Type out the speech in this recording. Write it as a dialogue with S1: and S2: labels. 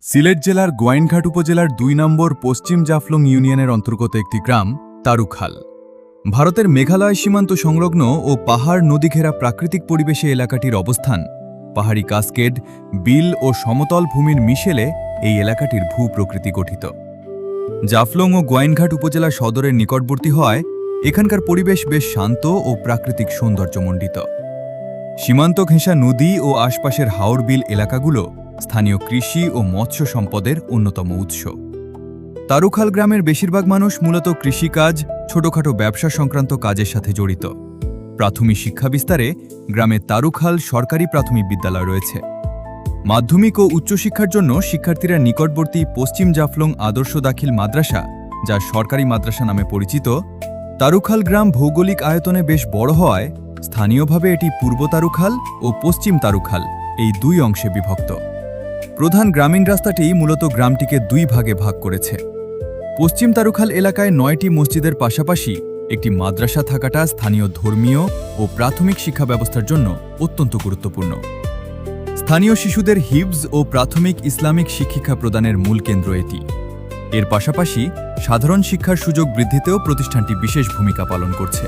S1: সিলেট জেলার গোয়াইনঘাট উপজেলার ২ নম্বর পশ্চিম জাফলং ইউনিয়নের অন্তর্গত একটি গ্রাম তারুখাল। ভারতের মেঘালয় সীমান্ত সংলগ্ন ও পাহাড় নদী ঘেরা প্রাকৃতিক পরিবেশে এলাকাটির অবস্থান। পাহাড়ি কাসকেড, বিল ও সমতল ভূমির মিশেলে এই এলাকাটির ভূপ্রকৃতি গঠিত। জাফলং ও গোয়াইনঘাট উপজেলা সদরের নিকটবর্তী হওয়ায় এখানকার পরিবেশ বেশ শান্ত ও প্রাকৃতিক সৌন্দর্যমণ্ডিত। সীমান্ত ঘেঁষা নদী ও আশপাশের হাওর বিল এলাকাগুলো স্থানীয় কৃষি ও মৎস্য সম্পদের অন্যতম উৎস। তারুখাল গ্রামের বেশিরভাগ মানুষ মূলত কৃষিকাজ, ছোটখাটো ব্যবসা সংক্রান্ত কাজের সাথে জড়িত। প্রাথমিক শিক্ষা বিস্তারে গ্রামে তারুখাল সরকারি প্রাথমিক বিদ্যালয় রয়েছে। মাধ্যমিক ও উচ্চশিক্ষার জন্য শিক্ষার্থীরা নিকটবর্তী পশ্চিম জাফলং আদর্শ দাখিল মাদ্রাসা, যা সরকারি মাদ্রাসা নামে পরিচিত। তারুখাল গ্রাম ভৌগোলিক আয়তনে বেশ বড় হওয়ায় স্থানীয়ভাবে এটি পূর্ব তারুখাল ও পশ্চিম তারুখাল এই দুই অংশে বিভক্ত। প্রধান গ্রামীণ রাস্তাটি মূলত গ্রামটিকে দুই ভাগে ভাগ করেছে। পশ্চিম তারুখাল এলাকায় ৯টি মসজিদের পাশাপাশি একটি মাদ্রাসা থাকাটা স্থানীয় ধর্মীয় ও প্রাথমিক শিক্ষা ব্যবস্থার জন্য অত্যন্ত গুরুত্বপূর্ণ। স্থানীয় শিশুদের হিফজ ও প্রাথমিক ইসলামিক শিক্ষা প্রদানের মূল কেন্দ্র এটি। এর পাশাপাশি সাধারণ শিক্ষার সুযোগ বৃদ্ধিতেও প্রতিষ্ঠানটি বিশেষ ভূমিকা পালন করছে।